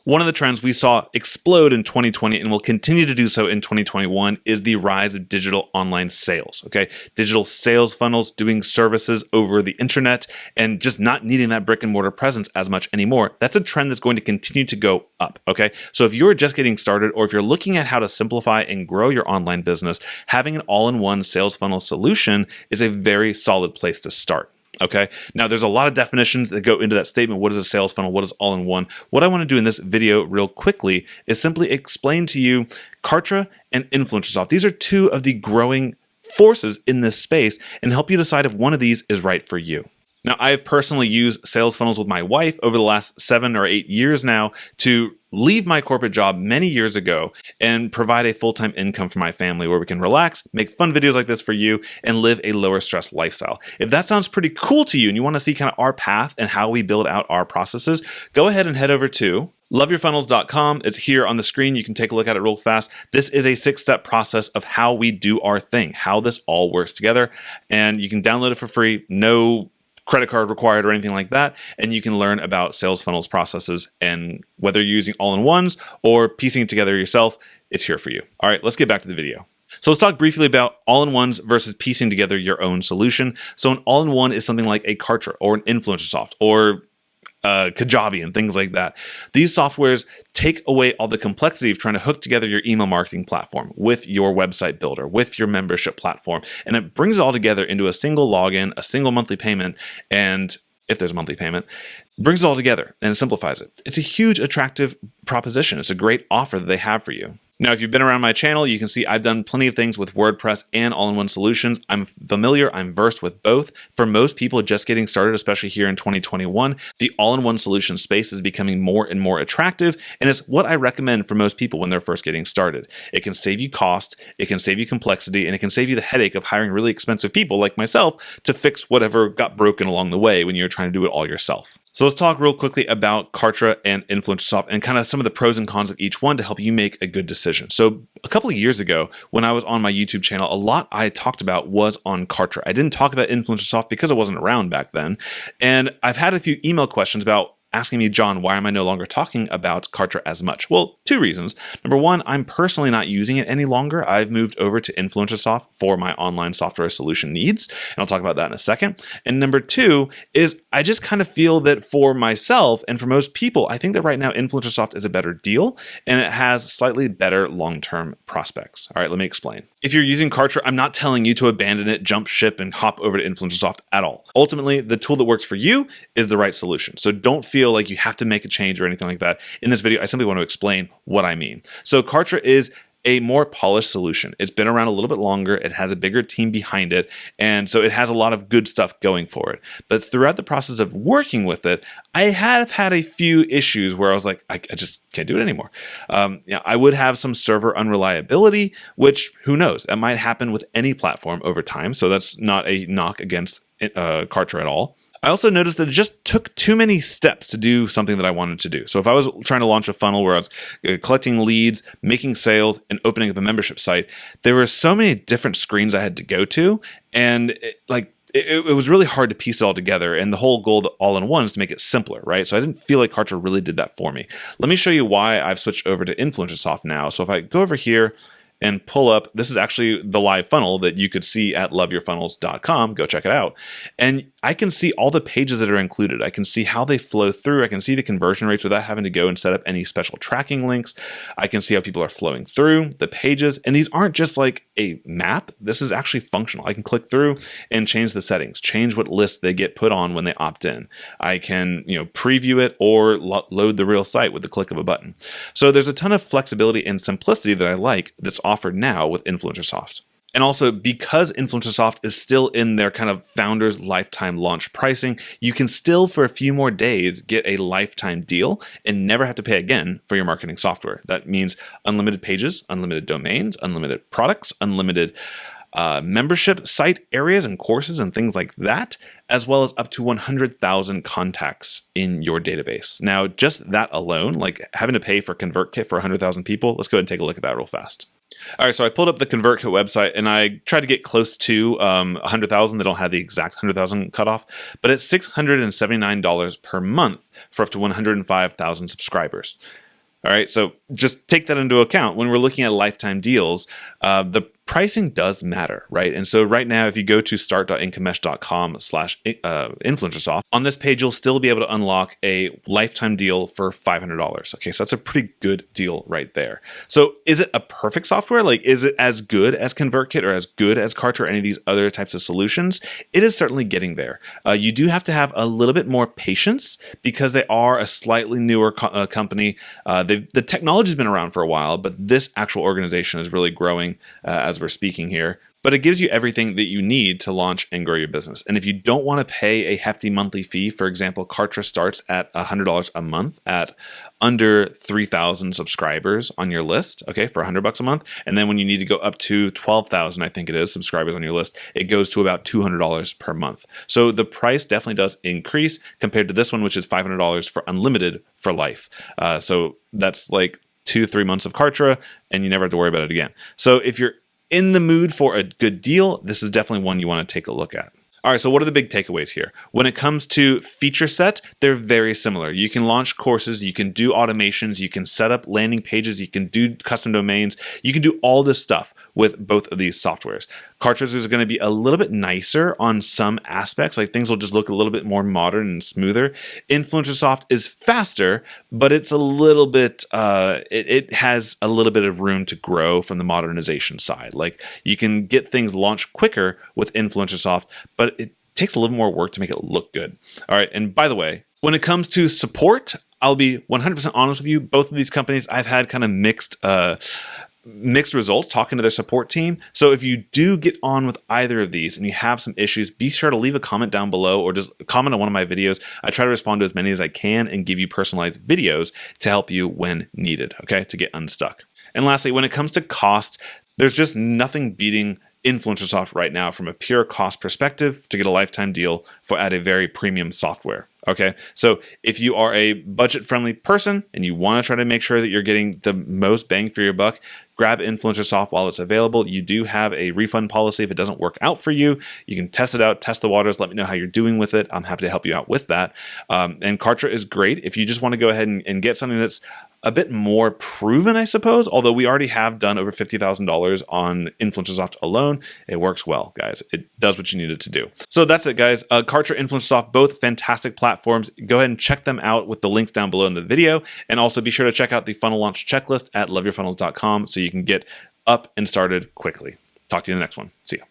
One of the trends we saw explode in 2020 and will continue to do so in 2021 is the rise of digital online sales, okay? Digital sales funnels, doing services over the internet, and just not needing that brick and mortar presence as much anymore. That's a trend that's going to continue to go up, okay? So if you're just getting started, or if you're looking at how to simplify and grow your online business, having an all-in-one sales funnel solution is a very solid place to start. Okay. Now, there's a lot of definitions that go into that statement. What is a sales funnel? What is all-in-one? What I want to do in this video real quickly is simply explain to you Kartra and Influencersoft. These are two of the growing forces in this space and help you decide if one of these is right for you. Now, I have personally used sales funnels with my wife over the last 7 or 8 years now to leave my corporate job many years ago and provide a full-time income for my family where we can relax, make fun videos like this for you, and live a lower stress lifestyle. If that sounds pretty cool to you and you want to see kind of our path and how we build out our processes, go ahead and head over to loveyourfunnels.com. It's here on the screen. You can take a look at it real fast. This is a 6-step process of how we do our thing, how this all works together. And you can download it for free. No credit card required or anything like that. And you can learn about sales funnels processes, and whether you're using all-in-ones or piecing it together yourself, it's here for you. All right, let's get back to the video. So let's talk briefly about all-in-ones versus piecing together your own solution. So an all-in-one is something like a Kartra or an Influencersoft or Kajabi and things like that. These softwares take away all the complexity of trying to hook together your email marketing platform with your website builder, with your membership platform, and it brings it all together into a single login, a single monthly payment, and if there's a monthly payment, brings it all together and it simplifies it. It's a huge, attractive proposition. It's a great offer that they have for you. Now, if you've been around my channel, you can see I've done plenty of things with WordPress and all-in-one solutions. I'm familiar, I'm versed with both. For most people just getting started, especially here in 2021, the all-in-one solution space is becoming more and more attractive, and it's what I recommend for most people when they're first getting started. It can save you cost, it can save you complexity, and it can save you the headache of hiring really expensive people like myself to fix whatever got broken along the way when you're trying to do it all yourself. So let's talk real quickly about Kartra and Influencersoft and kind of some of the pros and cons of each one to help you make a good decision. So a couple of years ago, when I was on my YouTube channel, a lot I talked about was on Kartra. I didn't talk about Influencersoft because it wasn't around back then. And I've had a few email questions about asking me, John, why am I no longer talking about Kartra as much? Well, 2 reasons. Number one, I'm personally not using it any longer. I've moved over to Influencersoft for my online software solution needs, and I'll talk about that in a second. And number 2 is I just kind of feel that for myself and for most people, I think that right now Influencersoft is a better deal and it has slightly better long-term prospects. All right, let me explain. If you're using Kartra, I'm not telling you to abandon it, jump ship, and hop over to Influencersoft at all. Ultimately, the tool that works for you is the right solution. So don't feel like you have to make a change or anything like that. In this video, I simply want to explain what I mean. So Kartra is a more polished solution. It's been around a little bit longer. It has a bigger team behind it. And so it has a lot of good stuff going for it. But throughout the process of working with it, I have had a few issues where I was like, I just can't do it anymore. I would have some server unreliability, which who knows, that might happen with any platform over time. So that's not a knock against Kartra at all. I also noticed that it just took too many steps to do something that I wanted to do. So if I was trying to launch a funnel where I was collecting leads, making sales, and opening up a membership site, there were so many different screens I had to go to, and it was really hard to piece it all together. And the whole goal of the all-in-one is to make it simpler, right? So I didn't feel like Kartra really did that for me. Let me show you why I've switched over to Influencersoft now. So if I go over here and pull up, this is actually the live funnel that you could see at loveyourfunnels.com. Go check it out. And I can see all the pages that are included. I can see how they flow through. I can see the conversion rates without having to go and set up any special tracking links. I can see how people are flowing through the pages. And these aren't just like a map. This is actually functional. I can click through and change the settings, change what lists they get put on when they opt in. I can, preview it or load the real site with the click of a button. So there's a ton of flexibility and simplicity that I like that's offered now with Influencersoft. And also, because Influencersoft is still in their kind of founder's lifetime launch pricing, you can still, for a few more days, get a lifetime deal and never have to pay again for your marketing software. That means unlimited pages, unlimited domains, unlimited products, unlimited membership site areas and courses and things like that, as well as up to 100,000 contacts in your database. Now, just that alone, like having to pay for ConvertKit for 100,000 people, let's go ahead and take a look at that real fast. All right, so I pulled up the ConvertKit website and I tried to get close to 100,000. They don't have the exact 100,000 cutoff, but it's $679 per month for up to 105,000 subscribers. All right, so just take that into account when we're looking at lifetime deals. The pricing does matter, right? And so right now, if you go to start.incomemesh.com/influencersoft, on this page, you'll still be able to unlock a lifetime deal for $500. Okay, so that's a pretty good deal right there. So is it a perfect software? Like, is it as good as ConvertKit or as good as Kartra or any of these other types of solutions? It is certainly getting there. You do have to have a little bit more patience because they are a slightly newer company. The technology's been around for a while, but this actual organization is really growing as we're speaking here. But it gives you everything that you need to launch and grow your business. And if you don't want to pay a hefty monthly fee, for example, Kartra starts at $100 a month at under 3,000 subscribers on your list, okay, for $100 a month. And then when you need to go up to 12,000, I think it is, subscribers on your list, it goes to about $200 per month. So the price definitely does increase compared to this one, which is $500 for unlimited for life. So that's like 2-3 months of Kartra, and you never have to worry about it again. So if you're in the mood for a good deal, this is definitely one you want to take a look at. All right, so what are the big takeaways here? When it comes to feature set, they're very similar. You can launch courses, you can do automations, you can set up landing pages, you can do custom domains, you can do all this stuff with both of these softwares. Kartra's is going to be a little bit nicer on some aspects, like things will just look a little bit more modern and smoother. Influencersoft is faster, but it's a little bit, it has a little bit of room to grow from the modernization side. Like you can get things launched quicker with Influencersoft, but it takes a little more work to make it look good. All right. And by the way, when it comes to support, I'll be 100% honest with you. Both of these companies, I've had kind of mixed results talking to their support team. So if you do get on with either of these and you have some issues, be sure to leave a comment down below or just comment on one of my videos. I try to respond to as many as I can and give you personalized videos to help you when needed, okay, to get unstuck. And lastly, when it comes to cost, there's just nothing beating Influencersoft right now from a pure cost perspective to get a lifetime deal at a very premium software. Okay, so if you are a budget-friendly person and you want to try to make sure that you're getting the most bang for your buck, grab Influencersoft while it's available. You do have a refund policy if it doesn't work out for you. You can test it out, test the waters, let me know how you're doing with it. I'm happy to help you out with that. And Kartra is great if you just want to go ahead and get something that's a bit more proven, I suppose, although we already have done over $50,000 on Influencersoft alone. It works well, guys. It does what you need it to do. So that's it, guys. Kartra, Influencersoft, both fantastic platforms. Go ahead and check them out with the links down below in the video. And also be sure to check out the funnel launch checklist at loveyourfunnels.com so you can get up and started quickly. Talk to you in the next one. See ya.